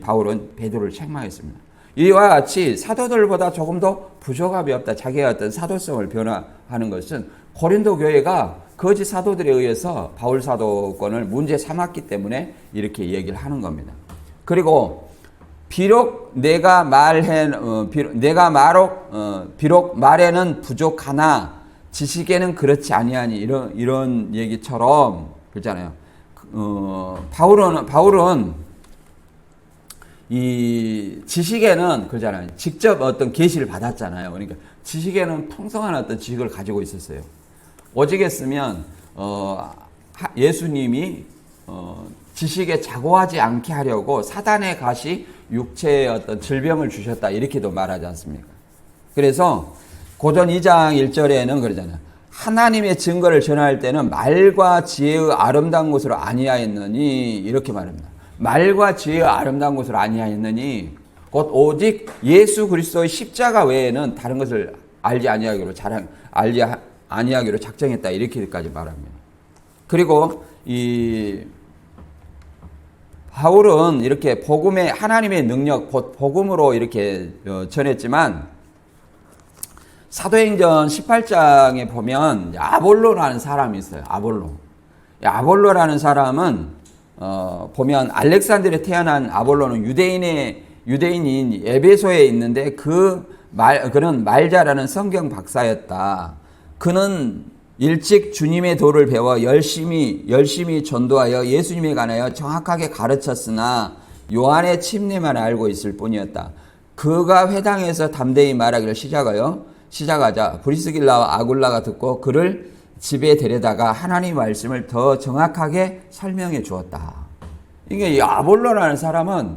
바울은 베드로를 책망했습니다. 이와 같이 사도들보다 조금 더 부족함이 없다. 자기의 어떤 사도성을 변화하는 것은 고린도 교회가 거짓 사도들에 의해서 바울 사도권을 문제 삼았기 때문에 이렇게 얘기를 하는 겁니다. 그리고 비록 비록 말에는 부족하나 지식에는 그렇지 아니하니 이런 얘기처럼 그렇잖아요. 바울은 이 지식에는 그러잖아요. 직접 어떤 계시를 받았잖아요. 그러니까 지식에는 풍성한 어떤 지식을 가지고 있었어요. 오직했으면 예수님이 지식에 자고하지 않게 하려고 사단의 가시 육체의 어떤 질병을 주셨다 이렇게도 말하지 않습니까? 그래서 고전 2장 1절에는 그러잖아요. 하나님의 증거를 전할 때는 말과 지혜의 아름다운 것으로 아니하였느니 이렇게 말합니다. 말과 지혜의 아름다운 것으로 아니하였느니 곧 오직 예수 그리스도의 십자가 외에는 다른 것을 알지 아니하기로 작정했다 이렇게까지 말합니다. 그리고 이 바울은 이렇게 복음의 하나님의 능력 곧 복음으로 이렇게 전했지만 사도행전 18장에 보면 아볼로라는 사람이 있어요. 아볼로라는 사람은 보면 알렉산드리아에 태어난 아볼로는 유대인인 에베소에 있는데 그는 말자라는 성경 박사였다. 그는 일찍 주님의 도를 배워 열심히 전도하여 예수님에 관하여 정확하게 가르쳤으나 요한의 침례만 알고 있을 뿐이었다. 그가 회당에서 담대히 말하기를 시작하자 브리스길라와 아굴라가 듣고 그를 집에 데려다가 하나님 말씀을 더 정확하게 설명해 주었다. 이게 이 아볼로라는 사람은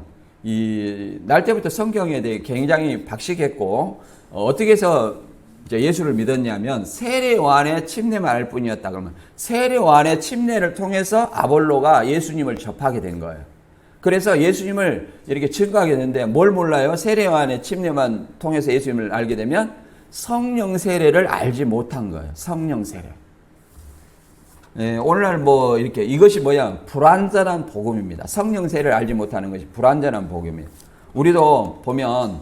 날 때부터 성경에 대해 굉장히 박식했고, 어떻게 해서 예수를 믿었냐면 세례 요한의 침례만 알 뿐이었다. 그러면 세례 요한의 침례를 통해서 아볼로가 예수님을 접하게 된 거예요. 그래서 예수님을 이렇게 증거하게 되는데 뭘 몰라요? 세례 요한의 침례만 통해서 예수님을 알게 되면 성령 세례를 알지 못한 거예요. 성령 세례. 오늘날 이렇게 이것이 뭐야? 불완전한 복음입니다. 성령 세례를 알지 못하는 것이 불완전한 복음이에요. 우리도 보면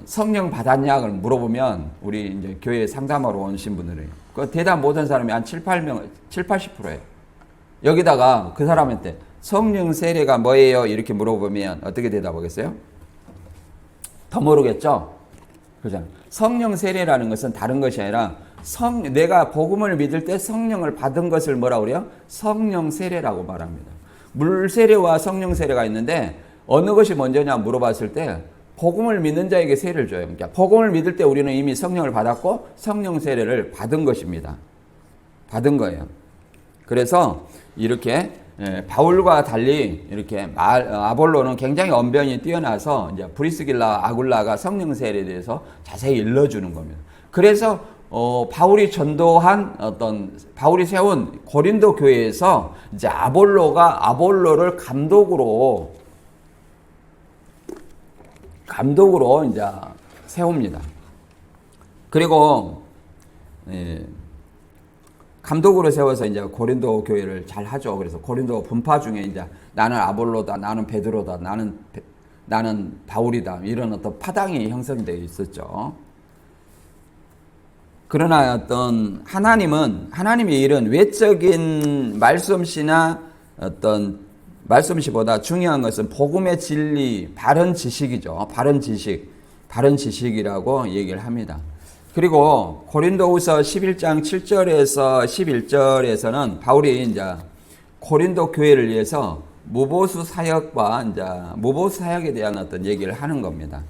성령 받았냐고 물어보면 우리 이제 교회 상담하러 오신 분들이 그 대답 못한 사람이 한 80%예요. 여기다가 그 사람한테 성령 세례가 뭐예요? 이렇게 물어보면 어떻게 대답하겠어요? 더 모르겠죠? 그죠? 성령 세례라는 것은 다른 것이 아니라 내가 복음을 믿을 때 성령을 받은 것을 뭐라고 그래요? 성령 세례라고 말합니다. 물 세례와 성령 세례가 있는데 어느 것이 먼저냐 물어봤을 때 복음을 믿는 자에게 세례를 줘요. 그러니까 복음을 믿을 때 우리는 이미 성령을 받았고 성령 세례를 받은 것입니다. 받은 거예요. 그래서 이렇게 바울과 달리 이렇게 아볼로는 굉장히 언변이 뛰어나서 이제 브리스길라 아굴라가 성령 세례에 대해서 자세히 일러주는 겁니다. 그래서 바울이 전도한 바울이 세운 고린도 교회에서 이제 아볼로를 감독으로 이제 세웁니다. 그리고 감독으로 세워서 이제 고린도 교회를 잘 하죠. 그래서 고린도 분파 중에 이제 나는 아볼로다, 나는 베드로다, 나는 바울이다 이런 어떤 파당이 형성되어 있었죠. 그러나 하나님의 일은 외적인 말씀시나 말씀시보다 중요한 것은 복음의 진리, 바른 지식이죠. 바른 지식이라고 얘기를 합니다. 그리고 고린도후서 11장 7절에서 11절에서는 바울이 이제 고린도 교회를 위해서 무보수 사역에 대한 어떤 얘기를 하는 겁니다.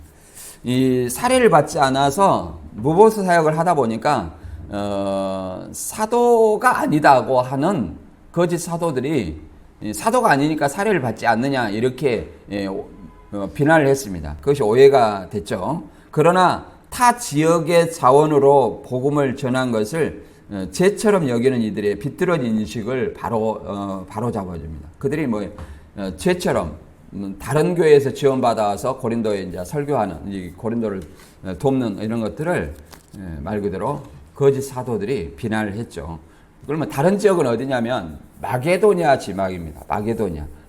이 사례를 받지 않아서 무보수 사역을 하다 보니까 사도가 아니다고 하는 거짓 사도들이 사도가 아니니까 사례를 받지 않느냐 이렇게 비난을 했습니다. 그것이 오해가 됐죠. 그러나 타 지역의 자원으로 복음을 전한 것을 죄처럼 여기는 이들의 비뚤어진 인식을 바로 잡아줍니다. 그들이 죄처럼 다른 교회에서 지원받아서 고린도에 이제 설교하는 이 고린도를 돕는 이런 것들을 말 그대로 거짓 사도들이 비난을 했죠. 그러면 다른 지역은 어디냐면 마게도냐 지방입니다.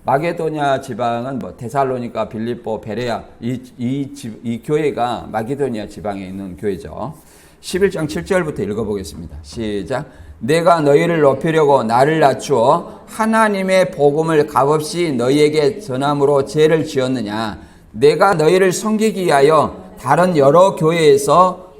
마게도냐 지방은 데살로니가, 빌립보, 베레아 이 교회가 마게도냐 지방에 있는 교회죠. 11장 7절부터 읽어보겠습니다. 시작. 내가 너희를 높이려고 나를 낮추어 하나님의 복음을 값없이 너희에게 전함으로 죄를 지었느냐. 내가 너희를 섬기기 위하여 다른 여러 교회에서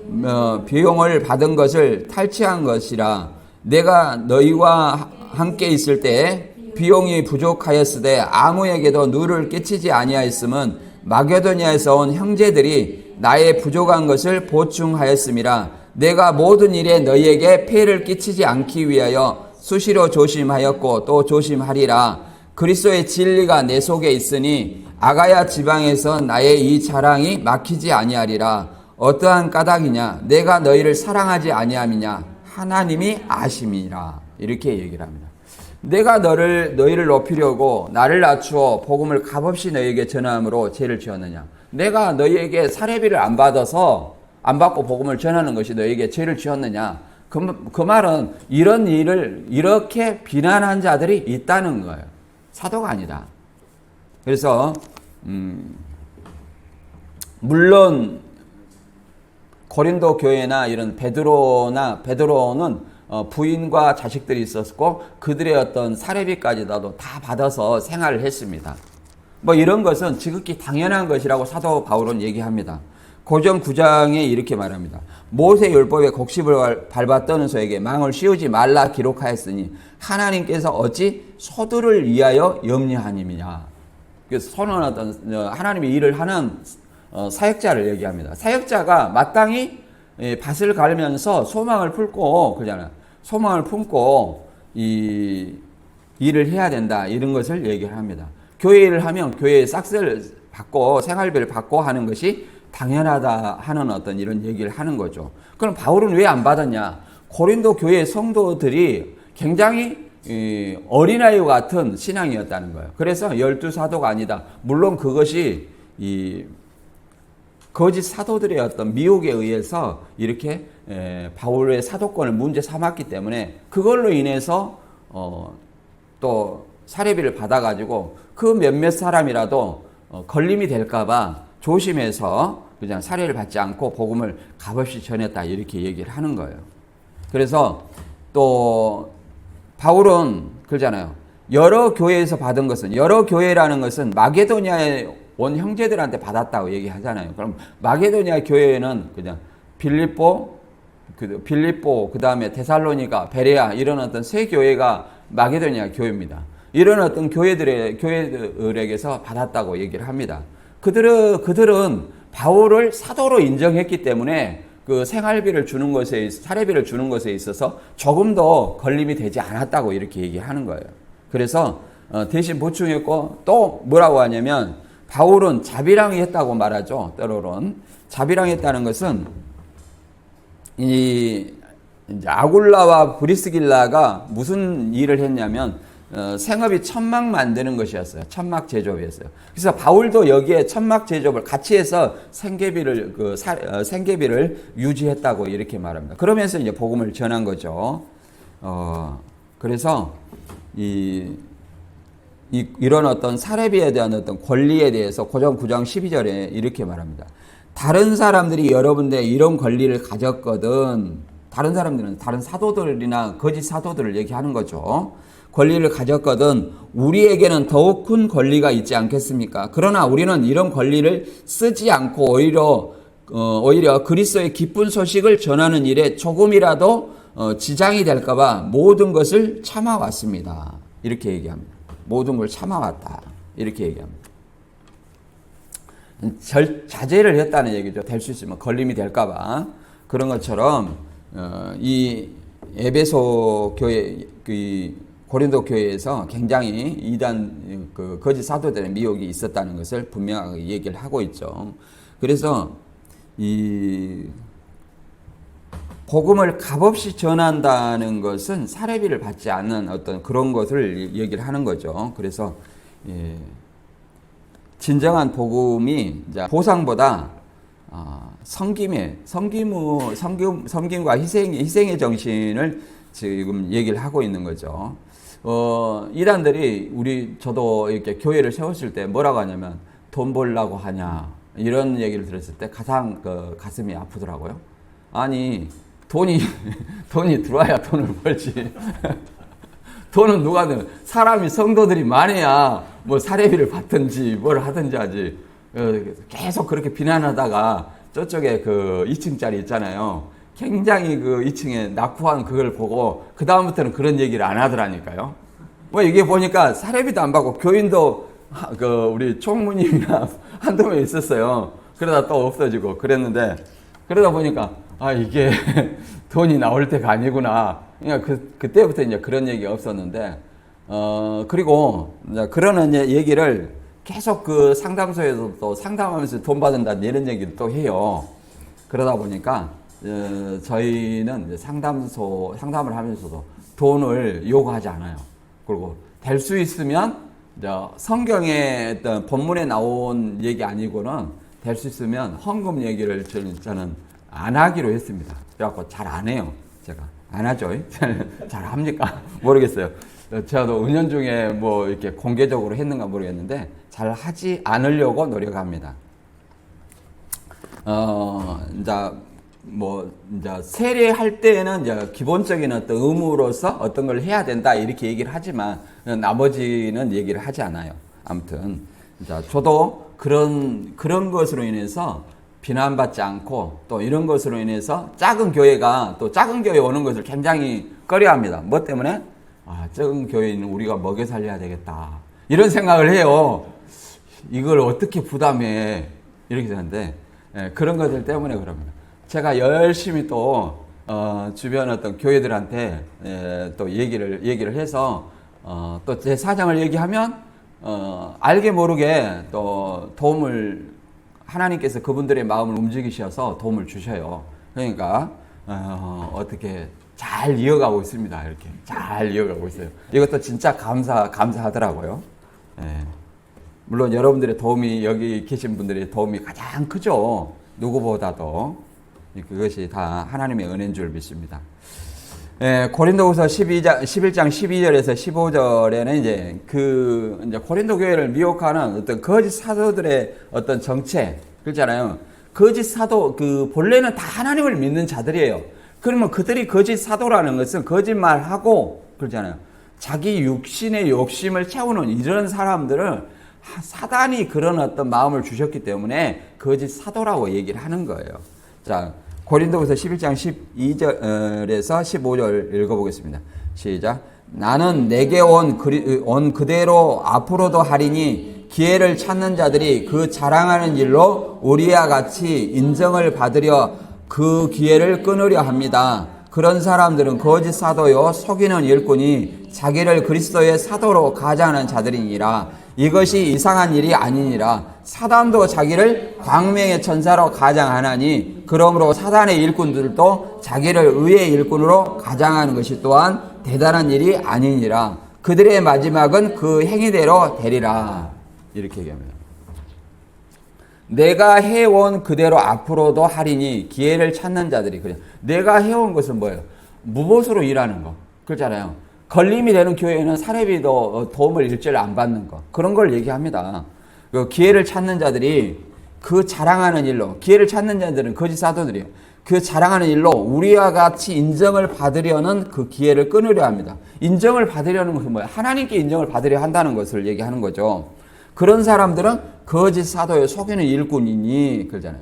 비용을 받은 것을 탈취한 것이라. 내가 너희와 함께 있을 때 비용이 부족하였으되 아무에게도 누를 끼치지 아니하였음은 마게도냐에서 온 형제들이 나의 부족한 것을 보충하였음이라. 내가 모든 일에 너희에게 폐를 끼치지 않기 위하여 수시로 조심하였고 또 조심하리라. 그리스도의 진리가 내 속에 있으니 아가야 지방에서 나의 이 자랑이 막히지 아니하리라. 어떠한 까닭이냐? 내가 너희를 사랑하지 아니함이냐? 하나님이 아심이라. 이렇게 얘기를 합니다. 내가 너희를 높이려고 나를 낮추어 복음을 값없이 너희에게 전함으로 죄를 지었느냐? 내가 너희에게 사례비를 안 받고 복음을 전하는 것이 너희에게 죄를 지었느냐? 그 말은 이런 일을 이렇게 비난한 자들이 있다는 거예요. 사도가 아니다. 그래서 물론 고린도 교회나 이런 베드로는 부인과 자식들이 있었고 그들의 어떤 사례비까지도 다 받아서 생활을 했습니다. 이런 것은 지극히 당연한 것이라고 사도 바울은 얘기합니다. 고전 9장에 이렇게 말합니다. 모세 율법의 곡식을 밟아 떠는 소에게 망을 씌우지 말라 기록하였으니 하나님께서 어찌 소들을 위하여 염려하님이냐. 소는 어떤 하나님의 일을 하는 사역자를 얘기합니다. 사역자가 마땅히 밭을 갈면서 소망을 품고 그러잖아요. 소망을 품고 이 일을 해야 된다. 이런 것을 얘기를 합니다. 교회 일을 하면 교회에 싹스를 받고 생활비를 받고 하는 것이 당연하다 하는 어떤 이런 얘기를 하는 거죠. 그럼 바울은 왜 안 받았냐? 고린도 교회 성도들이 굉장히 어린아이와 같은 신앙이었다는 거예요. 그래서 12사도가 아니다. 물론 그것이 이 거짓 사도들의 어떤 미혹에 의해서 이렇게 바울의 사도권을 문제 삼았기 때문에 그걸로 인해서 또 사례비를 받아가지고 그 몇몇 사람이라도 걸림이 될까봐 조심해서 그냥 사례를 받지 않고 복음을 값없이 전했다 이렇게 얘기를 하는 거예요. 그래서 또 바울은 그러잖아요. 여러 교회에서 받은 것은, 여러 교회라는 것은 마게도니아에 온 형제들한테 받았다고 얘기하잖아요. 그럼 마게도니아 교회는 그냥 빌립보, 그 다음에 데살로니가, 베레아 이런 어떤 세 교회가 마게도니아 교회입니다. 이런 어떤 교회들에게서 받았다고 얘기를 합니다. 그들은 바울을 사도로 인정했기 때문에 그 생활비를 주는 것에, 사례비를 주는 것에 있어서 조금도 걸림이 되지 않았다고 이렇게 얘기하는 거예요. 그래서 대신 보충했고 또 뭐라고 하냐면 바울은 자비랑이 했다고 말하죠. 때로는 자비랑했다는 것은 이제 아굴라와 브리스길라가 무슨 일을 했냐면 생업이 천막 만드는 것이었어요. 천막 제조업이었어요. 그래서 바울도 여기에 천막 제조업을 같이 해서 생계비를 유지했다고 이렇게 말합니다. 그러면서 이제 복음을 전한 거죠. 그래서 이런 어떤 사례비에 대한 어떤 권리에 대해서 고전 9장 12절에 이렇게 말합니다. 다른 사람들이 여러분들 이런 권리를 가졌거든. 다른 사람들은 다른 사도들이나 거짓 사도들을 얘기하는 거죠. 권리를 가졌거든 우리에게는 더욱 큰 권리가 있지 않겠습니까? 그러나 우리는 이런 권리를 쓰지 않고 오히려 그리스도의 기쁜 소식을 전하는 일에 조금이라도 지장이 될까봐 모든 것을 참아왔습니다. 이렇게 얘기합니다. 모든 걸 참아왔다. 이렇게 얘기합니다. 자제를 했다는 얘기죠. 될 수 있으면 걸림이 될까봐. 그런 것처럼 이 에베소 교회, 고린도 교회에서 굉장히 이단 거짓 사도들의 미혹이 있었다는 것을 분명하게 얘기를 하고 있죠. 그래서 이 복음을 값없이 전한다는 것은 사례비를 받지 않는 어떤 그런 것을 얘기를 하는 거죠. 그래서 진정한 복음이 이제 보상보다 섬김과 희생의 정신을 지금 얘기를 하고 있는 거죠. 이단들이 저도 이렇게 교회를 세웠을 때 뭐라고 하냐면 돈 벌라고 하냐 이런 얘기를 들었을 때 가장 가슴이 아프더라고요. 아니 돈이 들어와야 돈을 벌지. 돈은 누가든 사람이 성도들이 많아야 뭐 사례비를 받든지 뭘 하든지 하지. 계속 그렇게 비난하다가 저쪽에 2층짜리 있잖아요. 굉장히 2층에 낙후한 그걸 보고 그 다음부터는 그런 얘기를 안 하더라니까요. 뭐 이게 보니까 사례비도 안 받고 교인도 우리 총무님이나 한두 명 있었어요. 그러다 또 없어지고 그랬는데 그러다 보니까 이게 돈이 나올 때가 아니구나. 그러니까 그때부터 이제 그런 얘기가 없었는데 그리고 이제 그런 얘기를 계속 상담소에서 또 상담하면서 돈 받는다 이런 얘기를 또 해요. 그러다 보니까 저희는 이제 상담을 하면서도 돈을 요구하지 않아요. 그리고 될 수 있으면 성경의 어떤 본문에 나온 얘기 아니고는 될 수 있으면 헌금 얘기를 저는 안 하기로 했습니다. 그래갖고 잘 안 해요. 제가 안 하죠. 잘 합니까? 모르겠어요. 저도 은연중에 뭐 이렇게 공개적으로 했는가 모르겠는데 잘 하지 않으려고 노력합니다. 이제 세례할 때는 이제 기본적인 어떤 의무로서 어떤 걸 해야 된다 이렇게 얘기를 하지만 나머지는 얘기를 하지 않아요. 아무튼 저도 그런 것으로 인해서 비난받지 않고 또 이런 것으로 인해서 작은 교회가 또 작은 교회 오는 것을 굉장히 꺼려합니다. 뭐 때문에? 작은 교회는 우리가 먹여 살려야 되겠다 이런 생각을 해요. 이걸 어떻게 부담해 이렇게 되는데 그런 것들 때문에 그럽니다. 제가 열심히 또 주변 어떤 교회들한테 또 얘기를 해서 또 제 사정을 얘기하면 알게 모르게 또 도움을 하나님께서 그분들의 마음을 움직이셔서 도움을 주셔요. 그러니까 어떻게 잘 이어가고 있습니다. 이렇게 잘 이어가고 있어요. 이것도 진짜 감사하더라고요. 예. 물론 여러분들의 도움이, 여기 계신 분들의 도움이 가장 크죠. 누구보다도. 그것이 다 하나님의 은혜인 줄 믿습니다. 예, 고린도후서 11장 12절에서 15절에는 이제 고린도 교회를 미혹하는 어떤 거짓 사도들의 어떤 정체, 그렇잖아요. 거짓 사도, 본래는 다 하나님을 믿는 자들이에요. 그러면 그들이 거짓 사도라는 것은 거짓말하고, 그렇잖아요. 자기 육신의 욕심을 채우는 이런 사람들은 사단이 그런 어떤 마음을 주셨기 때문에 거짓 사도라고 얘기를 하는 거예요. 자, 고린도후서 11장 12절에서 15절 읽어보겠습니다. 시작. 나는 내게 온 그대로 앞으로도 하리니 기회를 찾는 자들이 그 자랑하는 일로 우리와 같이 인정을 받으려 그 기회를 끊으려 합니다. 그런 사람들은 거짓 사도요 속이는 일꾼이 자기를 그리스도의 사도로 가장하는 자들이니라. 이것이 이상한 일이 아니니라. 사단도 자기를 광명의 천사로 가장하나니 그러므로 사단의 일꾼들도 자기를 의의 일꾼으로 가장하는 것이 또한 대단한 일이 아니니라. 그들의 마지막은 그 행위대로 되리라. 이렇게 얘기합니다. 내가 해온 그대로 앞으로도 하리니 기회를 찾는 자들이 그래. 내가 해온 것은 뭐예요? 무보수로 일하는 거. 그렇잖아요. 걸림이 되는 교회에는 사례비도 도움을 일절 안 받는 거. 그런 걸 얘기합니다. 그 기회를 찾는 자들이 그 자랑하는 일로, 기회를 찾는 자들은 거짓 사도들이에요. 그 자랑하는 일로 우리와 같이 인정을 받으려는 그 기회를 끊으려 합니다. 인정을 받으려는 것은 뭐예요? 하나님께 인정을 받으려 한다는 것을 얘기하는 거죠. 그런 사람들은 거짓 사도에 속이는 일꾼이니 그러잖아요.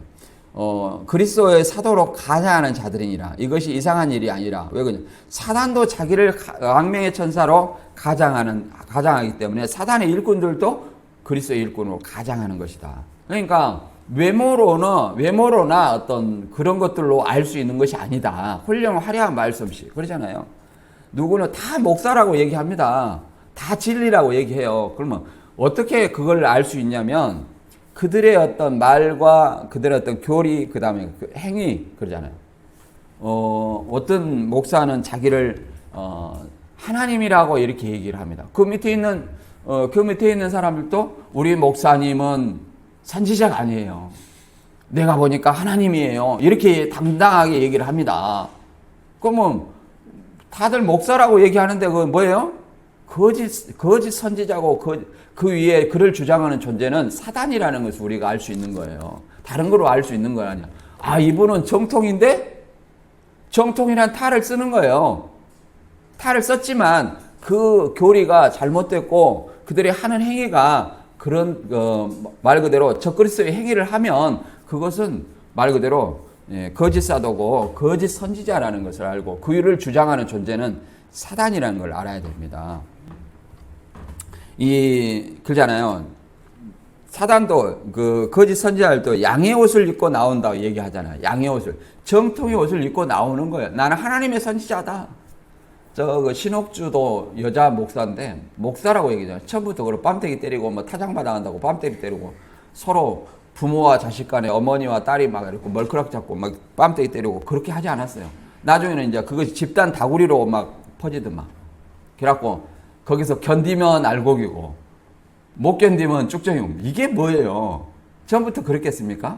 그리스도의 사도로 가장하는 자들이니라. 이것이 이상한 일이 아니라. 왜 그러냐? 사단도 자기를 광명의 천사로 가장하기 때문에 사단의 일꾼들도 그리스도의 일꾼으로 가장하는 것이다. 그러니까 외모로나 어떤 그런 것들로 알 수 있는 것이 아니다. 훌륭한 화려한 말씀씨 그러잖아요. 누구는 다 목사라고 얘기합니다. 다 진리라고 얘기해요. 그러면 어떻게 그걸 알 수 있냐면 그들의 어떤 말과 그들의 어떤 교리, 그 다음에 그 행위, 그러잖아요. 어떤 목사는 자기를, 하나님이라고 이렇게 얘기를 합니다. 그 밑에 있는 사람들도 우리 목사님은 선지자가 아니에요. 내가 보니까 하나님이에요. 이렇게 당당하게 얘기를 합니다. 그러면 다들 목사라고 얘기하는데 그건 뭐예요? 거짓 선지자고 그 위에 그를 주장하는 존재는 사단이라는 것을 우리가 알 수 있는 거예요. 다른 거로 알 수 있는 거 아니야. 아, 이분은 정통인데? 정통이란 탈을 쓰는 거예요. 탈을 썼지만 그 교리가 잘못됐고 그들이 하는 행위가 그런 말 그대로 적그리스도의 행위를 하면 그것은 말 그대로 거짓 사도고 거짓 선지자라는 것을 알고 그 일을 주장하는 존재는 사단이라는 걸 알아야 됩니다. 그러잖아요. 사단도 그 거짓 선지자들도 양의 옷을 입고 나온다고 얘기하잖아요. 양의 옷을. 정통의 옷을 입고 나오는 거예요. 나는 하나님의 선지자다. 그 신옥주도 여자 목사인데 목사라고 얘기하잖아요. 처음부터 그걸 뺨때기 때리고 뭐 타장마당 한다고 뺨때기 때리고 서로 부모와 자식 간에 어머니와 딸이 막 이렇게 멀크락 잡고 막 뺨때기 때리고 그렇게 하지 않았어요. 나중에는 이제 그것이 집단 다구리로 막 퍼지더만. 그래갖고 거기서 견디면 알곡이고 못 견디면 쭉정이고 이게 뭐예요? 처음부터 그랬겠습니까?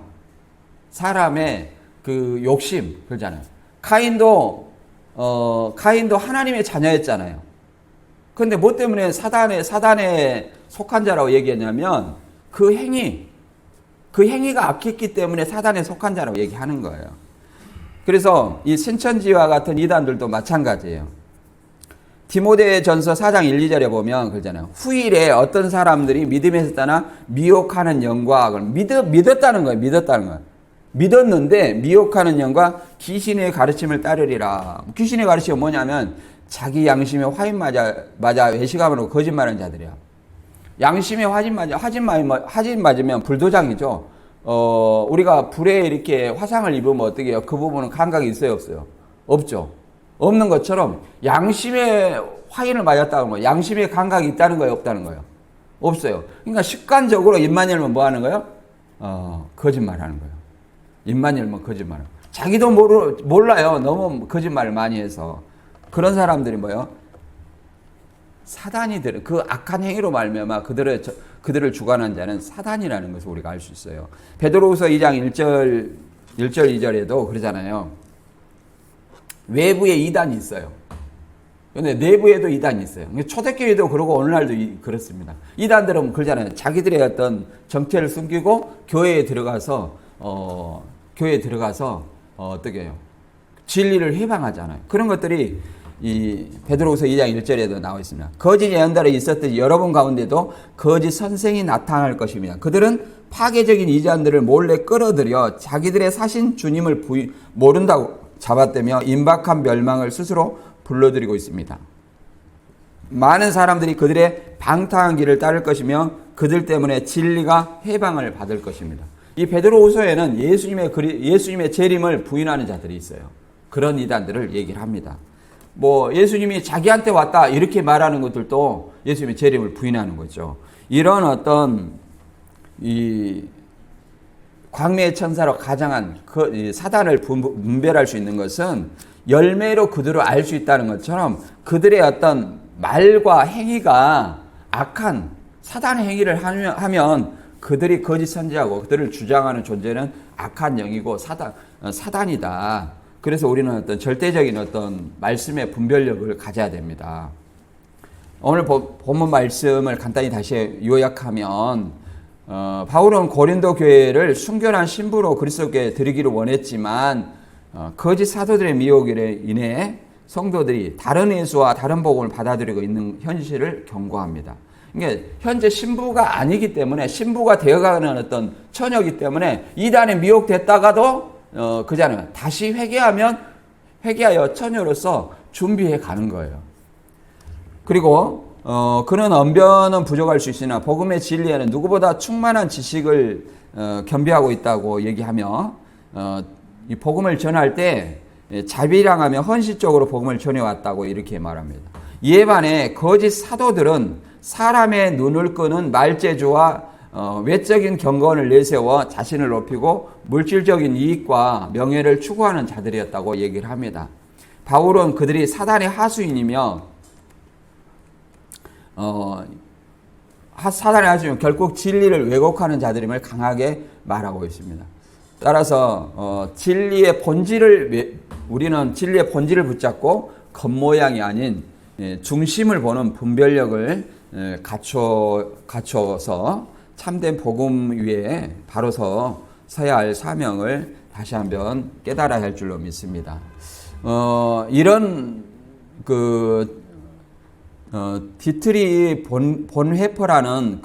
사람의 그 욕심 그러잖아요. 카인도 하나님의 자녀였잖아요. 그런데 뭐 때문에 사단에 속한 자라고 얘기했냐면 그 행위가 악했기 때문에 사단에 속한 자라고 얘기하는 거예요. 그래서 이 신천지와 같은 이단들도 마찬가지예요. 디모데전서 4장 1, 2절에 보면 그러잖아요. 후일에 어떤 사람들이 믿음에서 떠나 미혹하는 영과 믿었다는 거예요. 믿었는데 미혹하는 영과 귀신의 가르침을 따르리라. 귀신의 가르침은 뭐냐면 자기 양심에 화인 맞아 외식함으로 거짓말하는 자들이야. 양심에 화진 맞으면 불도장이죠. 우리가 불에 이렇게 화상을 입으면 어떻게 해요? 그 부분은 감각이 있어요, 없어요? 없죠. 없는 것처럼 양심의 화인을 맞았다는 거예요. 양심의 감각이 있다는 거예요, 없다는 거예요? 없어요. 그러니까 습관적으로 입만 열면 뭐 하는 거예요? 거짓말 하는 거예요. 입만 열면 거짓말 하는 거예요. 자기도 몰라요. 너무 거짓말을 많이 해서. 그런 사람들이 뭐예요? 사단이 그 악한 행위로 말미암아 그들을 주관한 자는 사단이라는 것을 우리가 알 수 있어요. 베드로후서 2장 1절 2절에도 그러잖아요. 외부에 이단이 있어요. 근데 내부에도 이단이 있어요. 초대교회도 그러고 오늘날도 그렇습니다. 이단들은 그러잖아요. 자기들의 어떤 정체를 숨기고 교회에 들어가서 어떻게 해요? 진리를 해방하잖아요. 그런 것들이 이 베드로후서 2장 1절에도 나와 있습니다. 거짓 예언자들이 있었듯이 여러분 가운데도 거짓 선생이 나타날 것입니다. 그들은 파괴적인 이단들을 몰래 끌어들여 자기들의 사신 주님을 모른다고 잡아떼며 임박한 멸망을 스스로 불러들이고 있습니다. 많은 사람들이 그들의 방탕한 길을 따를 것이며 그들 때문에 진리가 해방을 받을 것입니다. 이 베드로후서에는 예수님의 재림을 부인하는 자들이 있어요. 그런 이단들을 얘기를 합니다. 뭐 예수님이 자기한테 왔다 이렇게 말하는 것들도 예수님의 재림을 부인하는 거죠. 이런 어떤 이 광매의 천사로 가장한 사단을 분별할 수 있는 것은 열매로 그들을 알 수 있다는 것처럼 그들의 어떤 말과 행위가 악한 사단의 행위를 하면 그들이 거짓 선지자고 그들을 주장하는 존재는 악한 영이고 사단이다. 그래서 우리는 어떤 절대적인 어떤 말씀의 분별력을 가져야 됩니다. 오늘 본문 말씀을 간단히 다시 요약하면 바울은 고린도 교회를 순결한 신부로 그리스도께 드리기를 원했지만 거짓 사도들의 미혹으로 인해 성도들이 다른 예수와 다른 복음을 받아들이고 있는 현실을 경고합니다. 그러니까 현재 신부가 아니기 때문에 신부가 되어가는 어떤 처녀이기 때문에 이단에 미혹됐다가도 그잖아요. 다시 회개하여 처녀로서 준비해 가는 거예요. 그리고 그는 언변은 부족할 수 있으나 복음의 진리에는 누구보다 충만한 지식을 겸비하고 있다고 얘기하며 이 복음을 전할 때 자비랑하며 헌신적으로 복음을 전해왔다고 이렇게 말합니다. 이에 반해 거짓 사도들은 사람의 눈을 끄는 말재주와 외적인 경건을 내세워 자신을 높이고 물질적인 이익과 명예를 추구하는 자들이었다고 얘기를 합니다. 바울은 그들이 사단의 하수인이며 사단의 하수인 결국 진리를 왜곡하는 자들임을 강하게 말하고 있습니다. 따라서 우리는 진리의 본질을 붙잡고 겉모양이 아닌 중심을 보는 분별력을 갖춰서 참된 복음 위에 바로 서야 할 사명을 다시 한번 깨달아야 할 줄로 믿습니다. 이런 디트리 본회퍼라는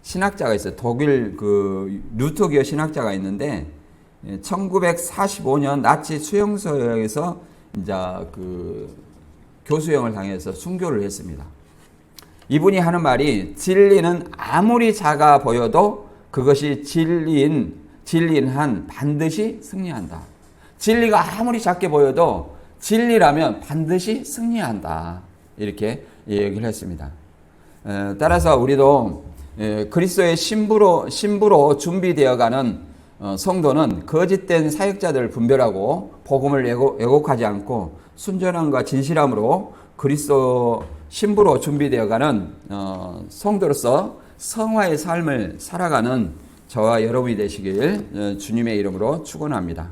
신학자가 있어요. 독일 루터기어 신학자가 있는데 1945년 나치 수용소에서 이제 교수형을 당해서 순교를 했습니다. 이분이 하는 말이 진리는 아무리 작아 보여도 그것이 진리인 한 반드시 승리한다. 진리가 아무리 작게 보여도 진리라면 반드시 승리한다. 이렇게 얘기를 했습니다. 따라서 우리도 그리스도의 신부로 준비되어가는 성도는 거짓된 사역자들을 분별하고 복음을 왜곡하지 않고 순전함과 진실함으로 그리스도 신부로 준비되어가는 성도로서 성화의 삶을 살아가는 저와 여러분이 되시길 주님의 이름으로 축원합니다.